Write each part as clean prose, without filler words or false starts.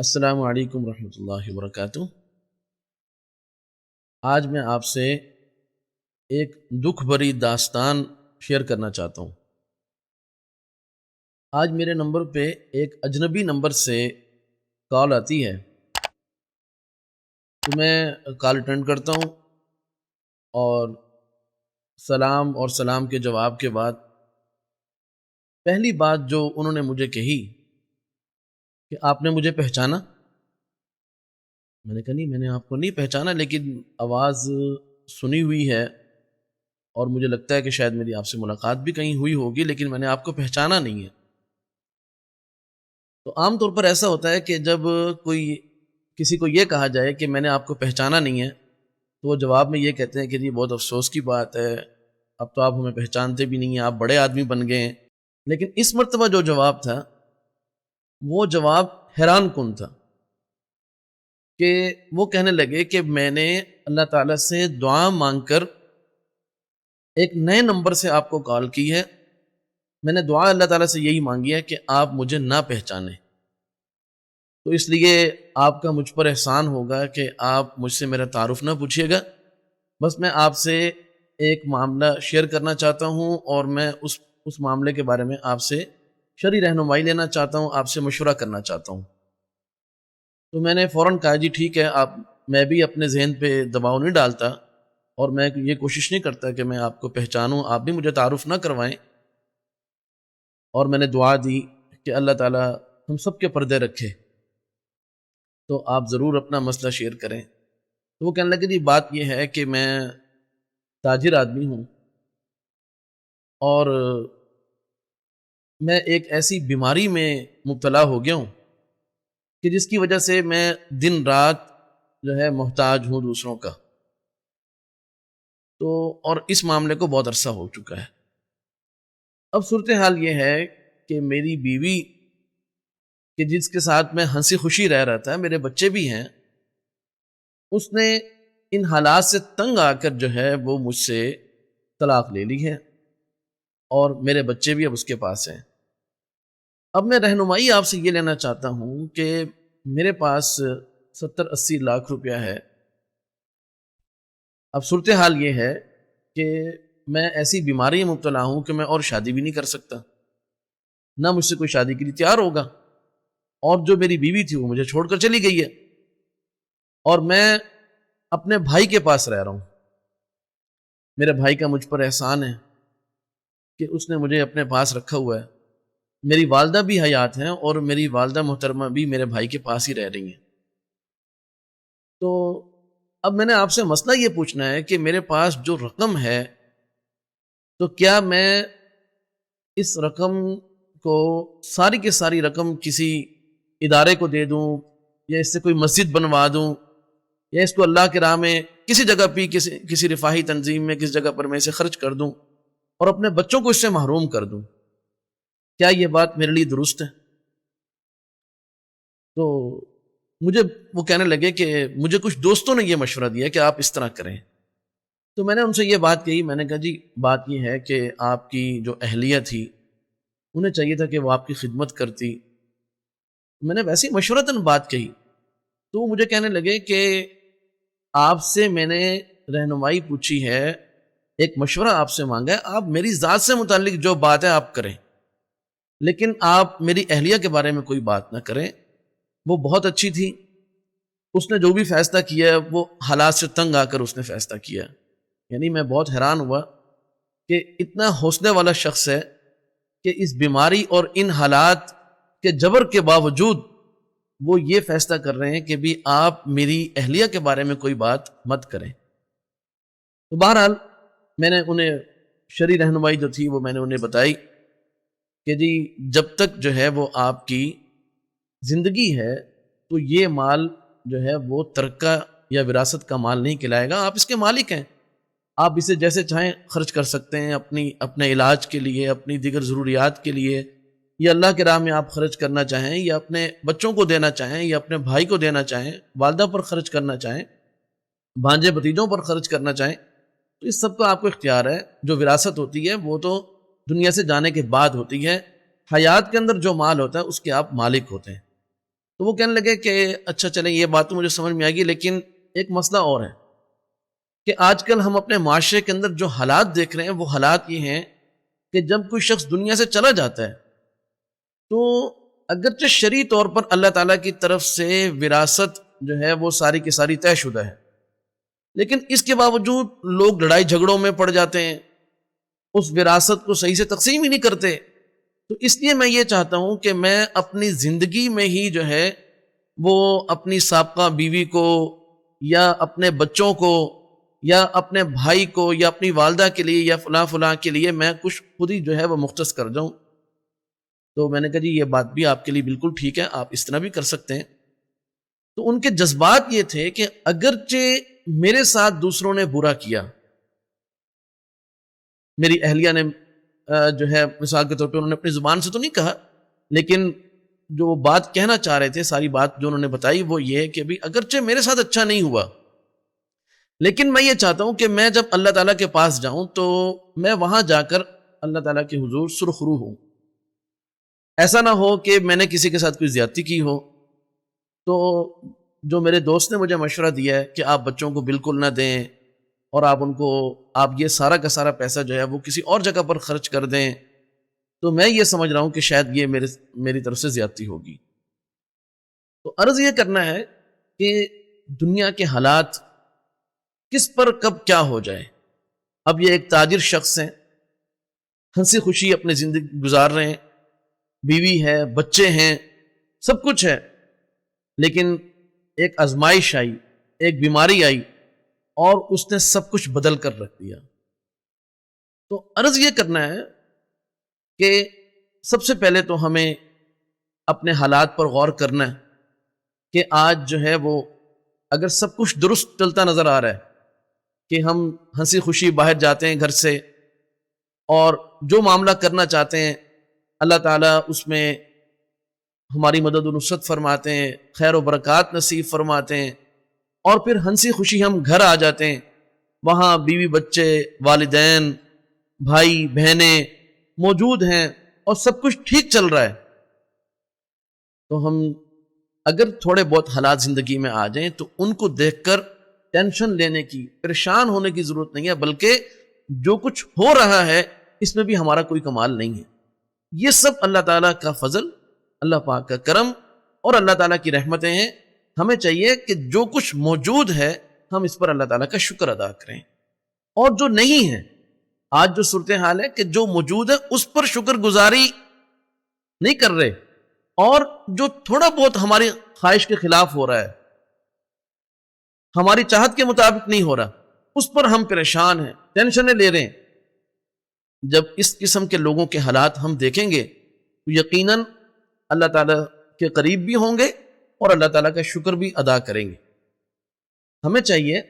السلام علیکم ورحمۃ اللہ وبرکاتہ۔ آج میں آپ سے ایک دکھ بھری داستان شیئر کرنا چاہتا ہوں۔ آج میرے نمبر پہ ایک اجنبی نمبر سے کال آتی ہے تو میں کال اٹینڈ کرتا ہوں اور سلام کے جواب کے بعد پہلی بات جو انہوں نے مجھے کہی کہ آپ نے مجھے پہچانا؟ میں نے کہا نہیں، میں نے آپ کو نہیں پہچانا، لیکن آواز سنی ہوئی ہے اور مجھے لگتا ہے کہ شاید میری آپ سے ملاقات بھی کہیں ہوئی ہوگی، لیکن میں نے آپ کو پہچانا نہیں ہے۔ تو عام طور پر ایسا ہوتا ہے کہ جب کسی کو یہ کہا جائے کہ میں نے آپ کو پہچانا نہیں ہے تو وہ جواب میں یہ کہتے ہیں کہ یہ بہت افسوس کی بات ہے، اب تو آپ ہمیں پہچانتے بھی نہیں ہیں، آپ بڑے آدمی بن گئے ہیں۔ لیکن اس مرتبہ جو جواب تھا وہ جواب حیران کن تھا کہ وہ کہنے لگے کہ میں نے اللہ تعالیٰ سے دعا مانگ کر ایک نئے نمبر سے آپ کو کال کی ہے، میں نے دعا اللہ تعالیٰ سے یہی مانگی ہے کہ آپ مجھے نہ پہچانیں، تو اس لیے آپ کا مجھ پر احسان ہوگا کہ آپ مجھ سے میرا تعارف نہ پوچھیے گا، بس میں آپ سے ایک معاملہ شیئر کرنا چاہتا ہوں اور میں اس معاملے کے بارے میں آپ سے شرعی رہنمائی لینا چاہتا ہوں، آپ سے مشورہ کرنا چاہتا ہوں۔ تو میں نے فوراً کہا جی ٹھیک ہے، میں بھی اپنے ذہن پہ دباؤ نہیں ڈالتا اور میں یہ کوشش نہیں کرتا کہ میں آپ کو پہچانوں، آپ بھی مجھے تعارف نہ کروائیں، اور میں نے دعا دی کہ اللہ تعالیٰ ہم سب کے پردے رکھے، تو آپ ضرور اپنا مسئلہ شیئر کریں۔ تو وہ کہنے لگے جی بات یہ ہے کہ میں تاجر آدمی ہوں اور میں ایک ایسی بیماری میں مبتلا ہو گیا ہوں کہ جس کی وجہ سے میں دن رات جو ہے محتاج ہوں دوسروں کا، تو اور اس معاملے کو بہت عرصہ ہو چکا ہے۔ اب صورتحال یہ ہے کہ میری بیوی کہ جس کے ساتھ میں ہنسی خوشی رہ رہا تھا، میرے بچے بھی ہیں، اس نے ان حالات سے تنگ آ کر جو ہے وہ مجھ سے طلاق لے لی ہے اور میرے بچے بھی اب اس کے پاس ہیں۔ اب میں رہنمائی آپ سے یہ لینا چاہتا ہوں کہ میرے پاس 70-80 لاکھ روپیہ ہے۔ اب صورتحال یہ ہے کہ میں ایسی بیماری میں مبتلا ہوں کہ میں اور شادی بھی نہیں کر سکتا، نہ مجھ سے کوئی شادی کے لیے تیار ہوگا، اور جو میری بیوی تھی وہ مجھے چھوڑ کر چلی گئی ہے، اور میں اپنے بھائی کے پاس رہ رہا ہوں۔ میرے بھائی کا مجھ پر احسان ہے کہ اس نے مجھے اپنے پاس رکھا ہوا ہے، میری والدہ بھی حیات ہیں اور میری والدہ محترمہ بھی میرے بھائی کے پاس ہی رہ رہی ہیں۔ تو اب میں نے آپ سے مسئلہ یہ پوچھنا ہے کہ میرے پاس جو رقم ہے تو کیا میں اس رقم کو ساری کی ساری رقم کسی ادارے کو دے دوں، یا اس سے کوئی مسجد بنوا دوں، یا اس کو اللہ کے راہ میں کسی جگہ پہ کسی رفاہی تنظیم میں کسی جگہ پر میں اسے خرچ کر دوں اور اپنے بچوں کو اس سے محروم کر دوں؟ کیا یہ بات میرے لیے درست ہے؟ تو وہ کہنے لگے کہ مجھے کچھ دوستوں نے یہ مشورہ دیا کہ آپ اس طرح کریں۔ تو میں نے ان سے یہ بات کہی، میں نے کہا جی بات یہ ہے کہ آپ کی جو اہلیہ تھی انہیں چاہیے تھا کہ وہ آپ کی خدمت کرتی۔ میں نے ویسے مشورتاً بات کہی تو وہ مجھے کہنے لگے کہ آپ سے میں نے رہنمائی پوچھی ہے، ایک مشورہ آپ سے مانگا ہے، آپ میری ذات سے متعلق جو بات ہے آپ کریں، لیکن آپ میری اہلیہ کے بارے میں کوئی بات نہ کریں۔ وہ بہت اچھی تھی، اس نے جو بھی فیصلہ کیا وہ حالات سے تنگ آ کر اس نے فیصلہ کیا۔ یعنی میں بہت حیران ہوا کہ اتنا حوصلے والا شخص ہے کہ اس بیماری اور ان حالات کے جبر کے باوجود وہ یہ فیصلہ کر رہے ہیں کہ بھی آپ میری اہلیہ کے بارے میں کوئی بات مت کریں۔ تو بہرحال میں نے انہیں شرعی رہنمائی جو تھی وہ میں نے انہیں بتائی کہ جی جب تک جو ہے وہ آپ کی زندگی ہے تو یہ مال جو ہے وہ ترکہ یا وراثت کا مال نہیں کہلائے گا، آپ اس کے مالک ہیں، آپ اسے جیسے چاہیں خرچ کر سکتے ہیں، اپنے علاج کے لیے، اپنی دیگر ضروریات کے لیے، یا اللہ کے راہ میں آپ خرچ کرنا چاہیں، یا اپنے بچوں کو دینا چاہیں، یا اپنے بھائی کو دینا چاہیں، والدہ پر خرچ کرنا چاہیں، بھانجے بھتیجوں پر خرچ کرنا چاہیں، تو اس سب کا آپ کو اختیار ہے۔ جو وراثت ہوتی ہے وہ تو دنیا سے جانے کے بعد ہوتی ہے، حیات کے اندر جو مال ہوتا ہے اس کے آپ مالک ہوتے ہیں۔ تو وہ کہنے لگے کہ اچھا چلیں یہ بات تو مجھے سمجھ میں آئے گی، لیکن ایک مسئلہ اور ہے کہ آج کل ہم اپنے معاشرے کے اندر جو حالات دیکھ رہے ہیں وہ حالات یہ ہیں کہ جب کوئی شخص دنیا سے چلا جاتا ہے تو اگرچہ شرعی طور پر اللہ تعالیٰ کی طرف سے وراثت جو ہے وہ ساری کی ساری طے شدہ ہے، لیکن اس کے باوجود لوگ لڑائی جھگڑوں میں پڑ جاتے ہیں، اس وراثت کو صحیح سے تقسیم ہی نہیں کرتے۔ تو اس لیے میں یہ چاہتا ہوں کہ میں اپنی زندگی میں ہی جو ہے وہ اپنی سابقہ بیوی کو یا اپنے بچوں کو یا اپنے بھائی کو یا اپنی والدہ کے لیے یا فلاں فلاں کے لیے میں کچھ خود ہی جو ہے وہ مختص کر جاؤں۔ تو میں نے کہا جی یہ بات بھی آپ کے لیے بالکل ٹھیک ہے، آپ اس طرح بھی کر سکتے ہیں۔ تو ان کے جذبات یہ تھے کہ اگرچہ میرے ساتھ دوسروں نے برا کیا، میری اہلیہ نے جو ہے مثال کے طور پہ انہوں نے اپنی زبان سے تو نہیں کہا، لیکن جو وہ بات کہنا چاہ رہے تھے، ساری بات جو انہوں نے بتائی وہ یہ ہے کہ بھی اگرچہ میرے ساتھ اچھا نہیں ہوا، لیکن میں یہ چاہتا ہوں کہ میں جب اللہ تعالیٰ کے پاس جاؤں تو میں وہاں جا کر اللہ تعالیٰ کے حضور سرخرو ہوں۔ ایسا نہ ہو کہ میں نے کسی کے ساتھ کوئی زیادتی کی ہو۔ تو جو میرے دوست نے مجھے مشورہ دیا ہے کہ آپ بچوں کو بالکل نہ دیں اور آپ یہ سارا کا سارا پیسہ جو ہے وہ کسی اور جگہ پر خرچ کر دیں، تو میں یہ سمجھ رہا ہوں کہ شاید یہ میری طرف سے زیادتی ہوگی۔ تو عرض یہ کرنا ہے کہ دنیا کے حالات کس پر کب کیا ہو جائے۔ اب یہ ایک تاجر شخص ہیں، ہنسی خوشی اپنی زندگی گزار رہے ہیں، بیوی ہے، بچے ہیں، سب کچھ ہے، لیکن ایک آزمائش آئی، ایک بیماری آئی اور اس نے سب کچھ بدل کر رکھ دیا۔ تو عرض یہ کرنا ہے کہ سب سے پہلے تو ہمیں اپنے حالات پر غور کرنا ہے کہ آج جو ہے وہ اگر سب کچھ درست چلتا نظر آ رہا ہے کہ ہم ہنسی خوشی باہر جاتے ہیں گھر سے اور جو معاملہ کرنا چاہتے ہیں اللہ تعالیٰ اس میں ہماری مدد و نصرت فرماتے ہیں، خیر و برکات نصیب فرماتے ہیں، اور پھر ہنسی خوشی ہم گھر آ جاتے ہیں، وہاں بیوی بچے والدین بھائی بہنیں موجود ہیں اور سب کچھ ٹھیک چل رہا ہے، تو ہم اگر تھوڑے بہت حالات زندگی میں آ جائیں تو ان کو دیکھ کر ٹینشن لینے کی، پریشان ہونے کی ضرورت نہیں ہے، بلکہ جو کچھ ہو رہا ہے اس میں بھی ہمارا کوئی کمال نہیں ہے، یہ سب اللہ تعالیٰ کا فضل، اللہ پاک کا کرم اور اللہ تعالیٰ کی رحمتیں ہیں۔ ہمیں چاہیے کہ جو کچھ موجود ہے ہم اس پر اللہ تعالیٰ کا شکر ادا کریں، اور جو نہیں ہے، آج جو صورتحال ہے کہ جو موجود ہے اس پر شکر گزاری نہیں کر رہے، اور جو تھوڑا بہت ہماری خواہش کے خلاف ہو رہا ہے، ہماری چاہت کے مطابق نہیں ہو رہا، اس پر ہم پریشان ہیں، ٹینشنیں لے رہے ہیں۔ جب اس قسم کے لوگوں کے حالات ہم دیکھیں گے تو یقیناً اللہ تعالیٰ کے قریب بھی ہوں گے اور اللہ تعالیٰ کا شکر بھی ادا کریں گے۔ ہمیں چاہیے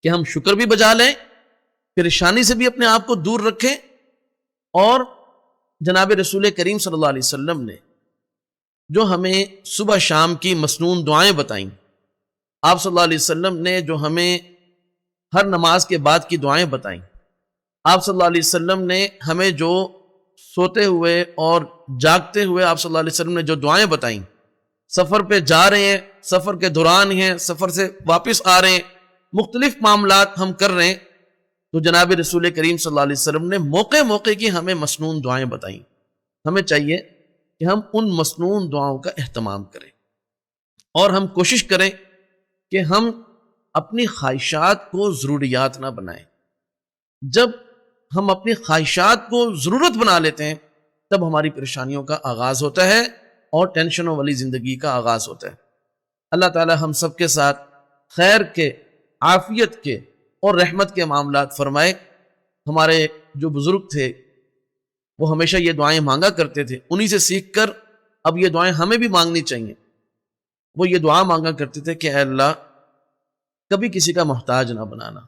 کہ ہم شکر بھی بجا لیں، پریشانی سے بھی اپنے آپ کو دور رکھیں، اور جناب رسول کریم صلی اللہ علیہ وسلم نے جو ہمیں صبح شام کی مسنون دعائیں بتائیں، آپ صلی اللہ علیہ وسلم نے جو ہمیں ہر نماز کے بعد کی دعائیں بتائیں، آپ صلی اللہ علیہ وسلم نے ہمیں جو سوتے ہوئے اور جاگتے ہوئے آپ صلی اللہ علیہ وسلم نے جو دعائیں بتائیں، سفر پہ جا رہے ہیں، سفر کے دوران ہیں، سفر سے واپس آ رہے ہیں، مختلف معاملات ہم کر رہے ہیں، تو جناب رسول کریم صلی اللہ علیہ وسلم نے موقع موقع کی ہمیں مسنون دعائیں بتائیں۔ ہمیں چاہیے کہ ہم ان مسنون دعاؤں کا اہتمام کریں اور ہم کوشش کریں کہ ہم اپنی خواہشات کو ضروریات نہ بنائیں۔ جب ہم اپنی خواہشات کو ضرورت بنا لیتے ہیں تب ہماری پریشانیوں کا آغاز ہوتا ہے اور ٹینشنوں والی زندگی کا آغاز ہوتا ہے۔ اللہ تعالی ہم سب کے ساتھ خیر کے، عافیت کے اور رحمت کے معاملات فرمائے۔ ہمارے جو بزرگ تھے وہ ہمیشہ یہ دعائیں مانگا کرتے تھے، انہی سے سیکھ کر اب یہ دعائیں ہمیں بھی مانگنی چاہیے۔ وہ یہ دعا مانگا کرتے تھے کہ اے اللہ کبھی کسی کا محتاج نہ بنانا۔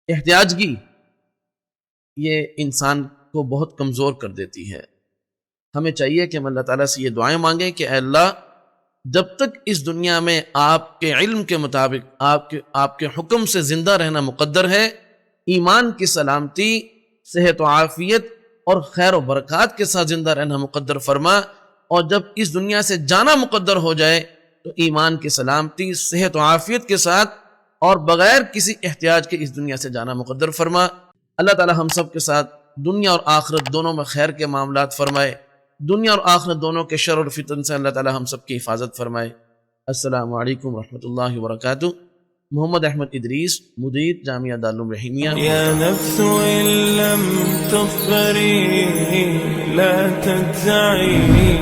احتیاجگی یہ انسان کو بہت کمزور کر دیتی ہے۔ ہمیں چاہیے کہ ہم اللہ تعالیٰ سے یہ دعائیں مانگیں کہ اے اللہ جب تک اس دنیا میں آپ کے علم کے مطابق آپ کے حکم سے زندہ رہنا مقدر ہے، ایمان کی سلامتی، صحت و عافیت اور خیر و برکات کے ساتھ زندہ رہنا مقدر فرما، اور جب اس دنیا سے جانا مقدر ہو جائے تو ایمان کی سلامتی، صحت و عافیت کے ساتھ اور بغیر کسی احتیاج کے اس دنیا سے جانا مقدر فرما۔ اللہ تعالی ہم سب کے ساتھ دنیا اور آخرت دونوں میں خیر کے معاملات فرمائے، دنیا اور آخرت دونوں کے شر اور فتن سے اللہ تعالی ہم سب کی حفاظت فرمائے۔ السلام علیکم ورحمۃ اللہ وبرکاتہ۔ محمد احمد ادریس، مدیر جامعہ دارالعلوم رحیمیہ۔ یا نفس ان لم تصبری لا تجزعی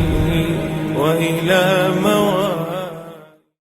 وإلى